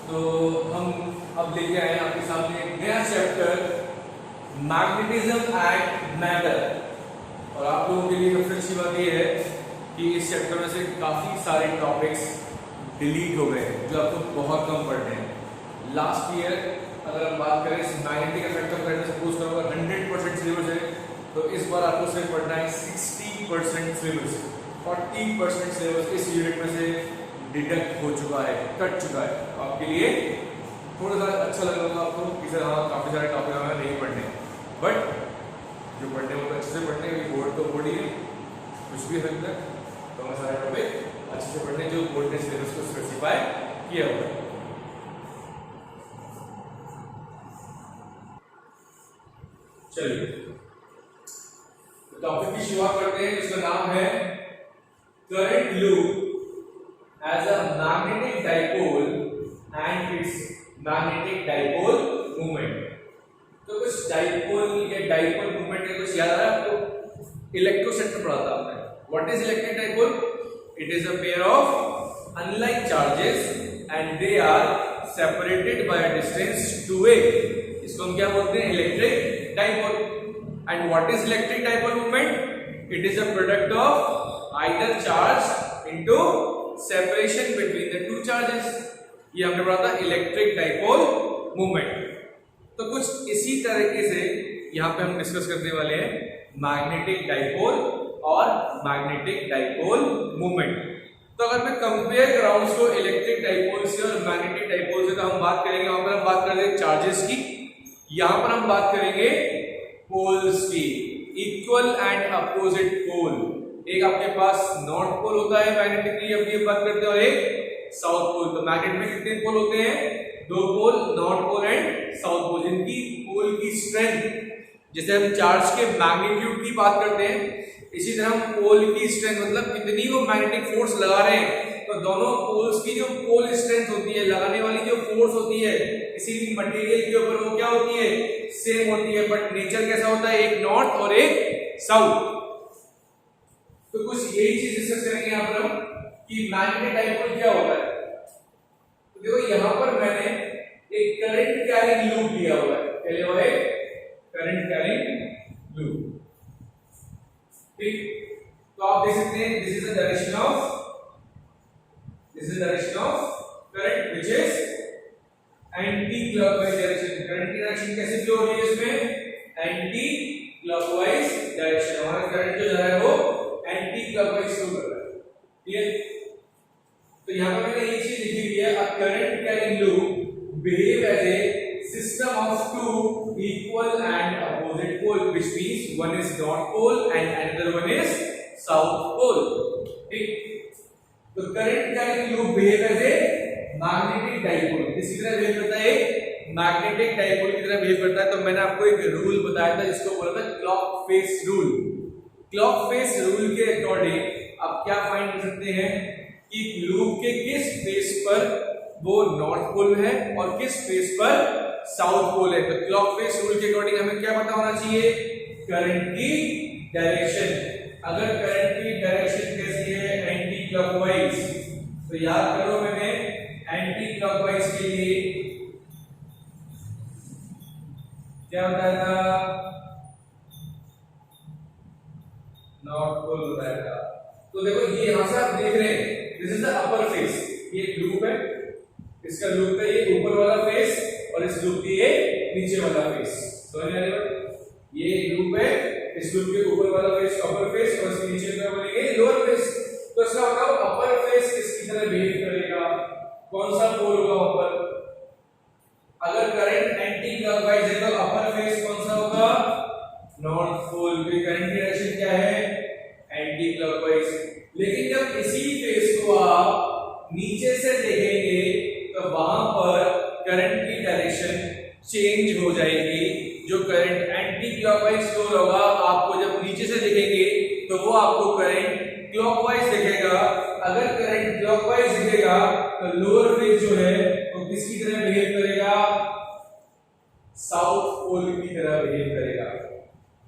तो हम अब लेके आए आपके सामने एक नया चैप्टर मैग्नेटिज्म एंड मैटर। और आप लोगों के लिए सबसे अच्छी बात यह है कि इस चैप्टर में से काफ़ी सारे टॉपिक्स डिलीट हो गए हैं जो आपको बहुत कम पढ़ने हैं। लास्ट ईयर अगर हम बात करें इस magnetic effect of current, suppose करो अगर 100% सिलेबस है तो इस बार आपको सिर्फ पढ़ना है 60% सिलेबस। 40% सिलेबस इस यूनिट में से डिडक्ट हो चुका है, कट चुका है। आपके लिए थोड़ा सा अच्छा लग रहा होगा आपको कि सर हाँ काफ़ी सारे टॉपिक हमें नहीं पढ़ने, बट जो पढ़ने वो अच्छे से पढ़ने, बोर्ड तो बोर्ड ही है, कुछ भी सकता है। तो हमें सारे टॉपिक अच्छे से पढ़ने जो बोर्ड ने सिलेबस को स्पेसिफाई किया हुआ है। चलिए टॉपिक की शुरुआत करते हैं जिसका नाम है current loop as a magnetic dipole and its magnetic dipole movement. तो कुछ डाइपोल या डाइपोल मूवमेंट का कुछ याद आ रहा है आपको? इलेक्ट्रोस्टैटिक में पढ़ा था आपने। What is electric dipole? It is a pair of unlike charges and they are separated by a distance 2a। इसको हम क्या बोलते हैं? Electric dipole. And what is electric dipole moment? It is a product of either charge into separation between the two charges. ये हमने पढ़ा था electric dipole movement. तो कुछ इसी तरीके से यहाँ पे हम डिस्कस करने वाले हैं मैग्नेटिक डाइपोल और मैग्नेटिक डाइपोल मूवमेंट। तो अगर मैं कंपेयर कराऊं इसको इलेक्ट्रिक डाइपोल से और मैग्नेटिक डाइपोल से, तो हम बात करेंगे, वहां पर हम बात करेंगे चार्जेस की, यहाँ पर हम बात करेंगे पोल्स की, इक्वल एंड अपोजिट पोल। एक आपके पास नॉर्थ पोल होता है मैग्नेटिकली, अब ये बात करते हैं, और एक साउथ पोल। तो मैग्नेट में कितने पोल होते हैं? 2 pole, north pole and south pole. जिनकी पोल की स्ट्रेंथ, जैसे हम चार्ज के मैग्नीट्यूड की बात करते हैं, इसी तरह हम पोल की स्ट्रेंथ मतलब कितनी वो मैग्नेटिक फोर्स लगा रहे हैं, तो दोनों पोल्स की जो पोल स्ट्रेंथ होती है, लगाने वाली जो फोर्स होती है किसी भी मटेरियल के ऊपर, वो क्या होती है? सेम होती है। बट नेचर कैसा होता है? एक नॉर्थ और एक साउथ। तो कुछ यही चीज डिस्कस करेंगे यहाँ पर हम कि मैग्नेटिक डाइपोल क्या होता है। तो देखो यहाँ पर मैंने एक करंट कैरिंग लूप दिया हुआ है, क्या लिया हुआ है? Current carrying loop. ठीक, तो आप देख सकते हैं this is the direction of current which is anti clockwise direction. Current की डायरेक्शन कैसे फ्लो हो रही है इसमें? Anti clockwise direction. हमारा करंट जो जा रहा है वो एंटी क्लॉकवाइज फ्लो कर रहा है। क्लियर? तो यहां पर मैंने ये चीज लिखी हुई है, a current carrying loop behave as a system of 2 equal and opposite pole, which means one is north pole and another one is south pole। ठीक, तो current carrying loop behave as a magnetic dipole, इसी तरह behave करता है, magnetic dipole की तरह behave करता है। तो मैंने आपको एक रूल बताया था, जिसको बोला था clock face rule. Clock face rule के अकॉर्डिंग आप क्या फाइंड कर सकते हैं कि लूप के किस फेस पर वो नॉर्थ पोल है और किस फेस पर साउथ पोल है। तो क्लॉक फेस रूल के अकॉर्डिंग हमें क्या पता होना चाहिए? करंट की डायरेक्शन। अगर करंट की डायरेक्शन कैसी है? Anti clockwise. तो याद करो, मैंने एंटी क्लॉकवाइज के लिए क्या बताया था? नॉर्थ पोल बताया था। तो देखो ये यहां से आप देख रहे हैं, this is the upper face, ये लूप है, इसका लूप का ये ऊपर वाला फेस और इस लूप की ये नीचे वाला फेस। समझ आ रही है? ये लूप है, इस लूप के ऊपर वाला फेस अपर फेस और इसके नीचे का बोलेंगे लोअर फेस। तो इसका बताओ अपर फेस किसकी तरह बिहेव करेगा? कौन सा पोल होगा ऊपर? अगर करंट एंटी क्लॉकवाइज है तो अपर फेस कौन सा होगा? North pole. की करंट की डायरेक्शन क्या है? Anti clockwise. लेकिन जब इसी फेस को आप नीचे से देखेंगे तो वहां पर करंट की डायरेक्शन चेंज हो जाएगी। जो करंट एंटी क्लॉकवाइज फ्लो होगा, आपको जब नीचे से देखेंगे तो वो आपको करंट क्लॉकवाइज दिखेगा। अगर करंट क्लॉकवाइज दिखेगा तो लोअर फेस जो है वो किसकी तरह बिहेव करेगा? साउथ पोल की तरह बिहेव करेगा।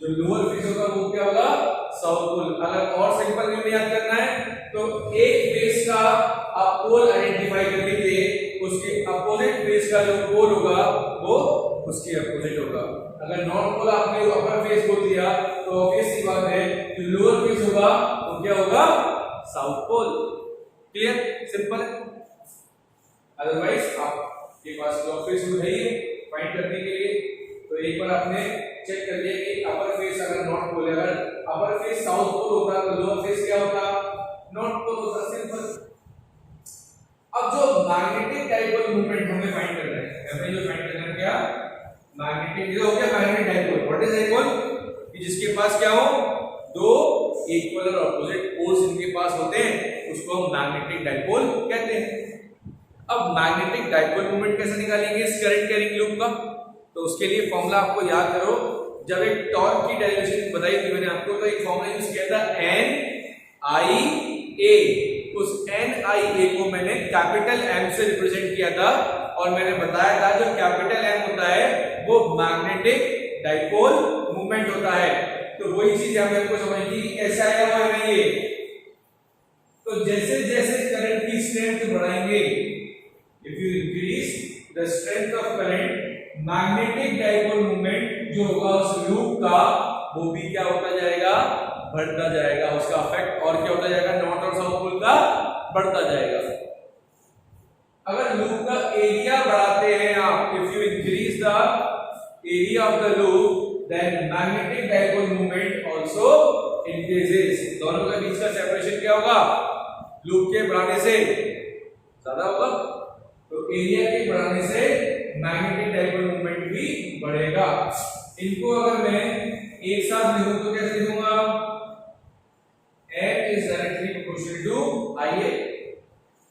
जो लोअर फेस होगा वो क्या होगा? South pole. अगर और सिंपल वे में याद करना है तो एक फेस का आप पोल आइडेंटिफाई करके उसके अपोजिट फेस का जो पोल होगा वो उसके अपोजिट होगा। अगर नॉर्थ पोल आपने अपर फेस बोल दिया तो ऑब्वियस सी बात है कि लोअर फेस होगा वो क्या होगा, साउथ पोल। क्लियर, सिंपल है। अदरवाइज आपके पास लॉ फेस रूल है ही फाइंड करने के लिए, तो एक बार आपने चेक कर लिया कि अपर फेस अगर नॉर्थ पोल है, अगर अपर फेस साउथ पोल होता तो लोअर फेस क्या होता, नॉर्थ पोल होता। सिंपल। अब जो मैग्नेटिक डाइपोल मूवमेंट हमें फाइंड करना है, हमें जो फाइंड करना है क्या, मैग्नेटिक, ये हो गया magnetic dipole. What is dipole, कि जिसके पास क्या हो, दो इक्वल और ऑपोजिट पोल्स इनके पास होते हैं, उसको हम मैग्नेटिक डाइपोल कहते हैं। अब मैग्नेटिक डाइपोल मूवमेंट कैसे निकालेंगे इस करंट कैरिंग लूप का, तो उसके लिए फॉर्मूला आपको याद करो। जब एक टॉर्क की डेरिवेशन बताई थी मैंने आपको, तो एक फॉर्मूला यूज किया था NIA। उस NIA को मैंने कैपिटल M से रिप्रेजेंट किया था, और मैंने बताया था जो कैपिटल M होता है वो मैग्नेटिक डाइपोल मूवमेंट होता है। तो वही चीज हमें को समझनी कि कैसे आया हुआ है ये। तो जैसे जैसे करंट की स्ट्रेंथ बढ़ाएंगे, if you increase the strength of current, magnetic dipole movement जो होगा उस लूप का वो भी क्या होता जाएगा, बढ़ता जाएगा। उसका इफेक्ट और क्या होता जाएगा, नॉर्थ और साउथ पोल का बढ़ता जाएगा। अगर लूप का एरिया बढ़ाते हैं आप, if you increase the area of the loop, then magnetic dipole moment also increases। दोनों के बीच का सेपरेशन क्या होगा, लूप के बढ़ाने से ज्यादा होगा, तो एरिया के बढ़ाने से मैग्नेटिक डाइपोल मूवमेंट भी बढ़ेगा। इनको अगर मैं एक साथ लिखूं तो कैसे लिखूंगा, M is directly proportional to IA।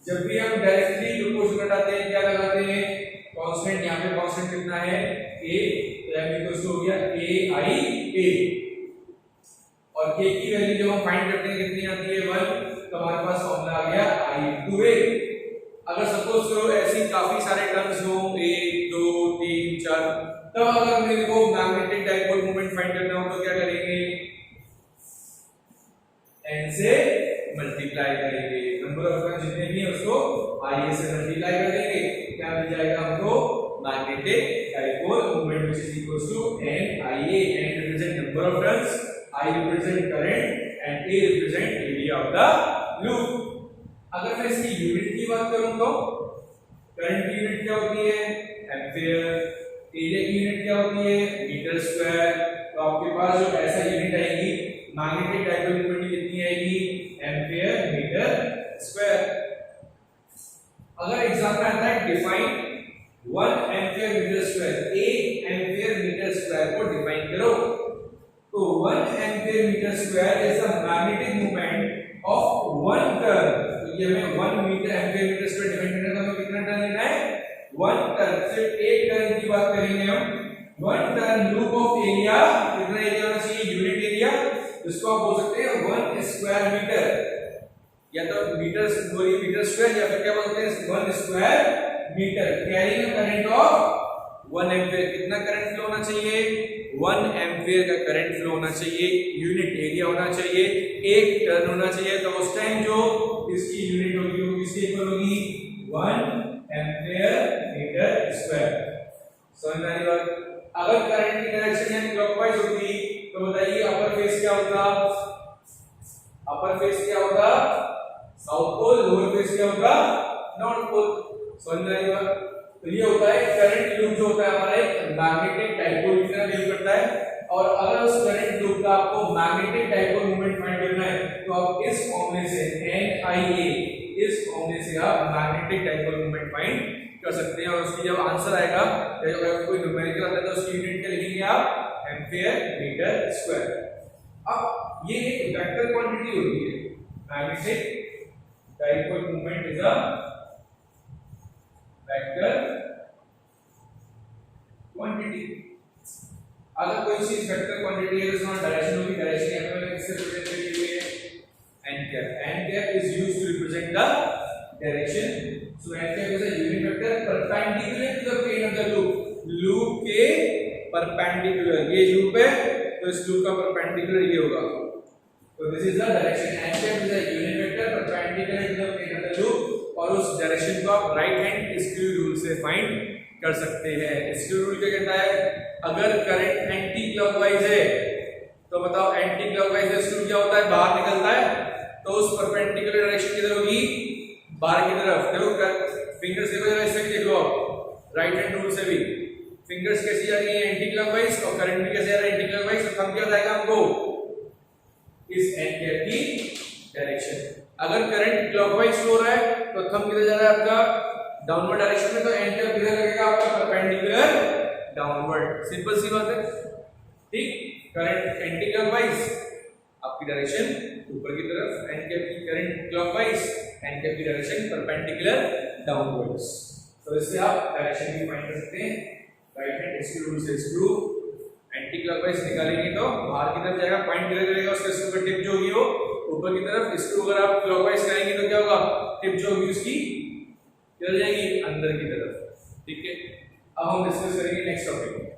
जब भी हम डायरेक्टली प्रोपोर्शनल हटाते हैं क्या लगाते हैं, कांस्टेंट। यहाँ पे कांस्टेंट कितना है, A, तो M इक्वल टू हो गया AIA। और K की वैल्यू जब हम फाइंड करते हैं कितनी आती है, 1, तो हमारे पास फॉर्मूला आ गया I into A। अगर सपोज करो ऐसी काफी सारे टर्म्स हो, 1 2 3 4, तब अगर मेरे को मैग्नेटिक डाइपोल मूवमेंट फाइंड करना हो तो क्या करेंगे, n से मल्टीप्लाई करेंगे। नंबर ऑफ टर्म्स जितने भी हैं उसको IA से मल्टीप्लाई कर देंगे, क्या मिल जाएगा हमको, magnetic dipole movement which is equals to NIA। n represent number of turns, I represent current and A represent area of the loop. अगर मैं इसकी यूनिट की बात करूं तो करंट की यूनिट क्या होती है, एम्पीयर। एरिया की यूनिट क्या होती है, मीटर स्क्वायर। तो आपके पास जो ऐसा यूनिट आएगी मैग्नेटिक डाइपोल मूवमेंट की कितनी आएगी, एम्पीयर मीटर स्क्वायर। अगर एग्जाम में आता है define 1 ampere metre square, 1 ampere metre square को डिफाइन करो, तो 1 ampere metre square is the magnetic movement of 1 turn. तो ये हमें 1 metre ampere metre square define करना है, तो हमें कितना टर्न लेना है, 1 टर्न। सिर्फ एक टर्न की बात करेंगे हम, 1 टर्न लूप ऑफ एरिया, कितना एरिया होना चाहिए, यूनिट एरिया, इसको आप बोल सकते हैं 1 स्क्वायर मीटर, या तो मीटर स्क्वायर, या फिर क्या बोलते हैं 1 square metre carrying current of 1 ampere. कितना करंट फ्लो होना चाहिए, 1 एम्पीयर का करंट फ्लो होना चाहिए, यूनिट एरिया होना चाहिए, एक टर्न होना चाहिए। तो उस टाइम जो इसकी यूनिट होगी वो किसके इक्वल होगी, 1 एम्पीयर मीटर स्क्वायर। समझ में आ रही बात। अगर करंट की डायरेक्शन यानी क्लॉकवाइज होती तो बताइए अपर फेस क्या होता, अपर फेस क्या होता, साउथ पोल, लोअर फेस क्या होगा, नॉर्थ पोल। समझ में आई बात। तो ये होता है करंट लूप जो होता है हमारा एक मैग्नेटिक डाइपोल की तरह बिहेव करता है। और अगर उस करंट लूप का आपको मैग्नेटिक डाइपोल मूवमेंट फाइंड करना है तो आप इस फॉर्मूले से NIA, इस फॉर्मूले से आप मैग्नेटिक डाइपोल मूवमेंट फाइंड कर सकते हैं। और उसकी जब आंसर आएगा या जब कोई न्यूमेरिकल आता है तो उसकी यूनिट क्या लिखेंगे आप, एम्पीयर मीटर स्क्वायर। अब ये एक वेक्टर क्वांटिटी होती है, magnetic dipole movement is a vector quantity. अगर कोई चीज वेक्टर क्वांटिटी है तो उसमें डायरेक्शन होगी, डायरेक्शन यहाँ पे किससे रिप्रेजेंट की हुई है, n cap is used to represent the direction. So n cap is a unit vector perpendicular to the plane of the loop. Loop के परपेंडिकुलर, ये लूप है तो इस लूप का परपेंडिकुलर ये होगा, तो this is the direction. n cap is a unit vector perpendicular to the plane of the loop. और और उस डायरेक्शन को आप राइट हैंड स्क्रू रूल से फाइंड कर सकते हैं। स्क्रू रूल क्या कहता है, अगर करंट एंटी क्लॉकवाइज है तो बताओ एंटी क्लॉकवाइज स्क्रू क्या होता है, बाहर निकलता है, तो उस परपेंडिकुलर डायरेक्शन किधर होगी, बाहर की तरफ। देखो फिंगर्स देखो जरा, इससे भी देख लो आप राइट हैंड रूल से भी फिंगर्स कैसी जा रही है एंटी क्लॉकवाइज और करंट भी कैसे जा रहा है एंटी क्लॉकवाइज, तो थंब क्या जाएगा हमको इस एंड कैप की डायरेक्शन। अगर करंट क्लॉकवाइज फ्लो हो रहा है तो थंब किधर जा रहा है आपका डाउनवर्ड डायरेक्शन में, तो एंड कैप किधर लगेगा आपका परपेंडिकुलर डाउनवर्ड। सिंपल सी बात है, ठीक। करंट एंटी क्लॉकवाइज आपकी डायरेक्शन ऊपर की तरफ, एंड कैप की करंट क्लॉकवाइज, एंड कैप की डायरेक्शन परपेंडिकुलर डाउनवर्ड्स। तो इससे आप डायरेक्शन भी फाइंड कर सकते हैं। राइट हैंड स्क्रू रूल से स्क्रू एंटी क्लॉकवाइज निकालेंगे तो बाहर की तरफ जाएगा, पॉइंट किधर रहेगा उसका, स्क्रू का टिप जो होगी वो ऊपर की तरफ। स्क्रू अगर आप क्लॉकवाइज करेंगे तो क्या होगा, टिप जो होगी उसकी किधर जाएगी, अंदर की तरफ। ठीक है, अब हम डिस्कस करेंगे नेक्स्ट टॉपिक।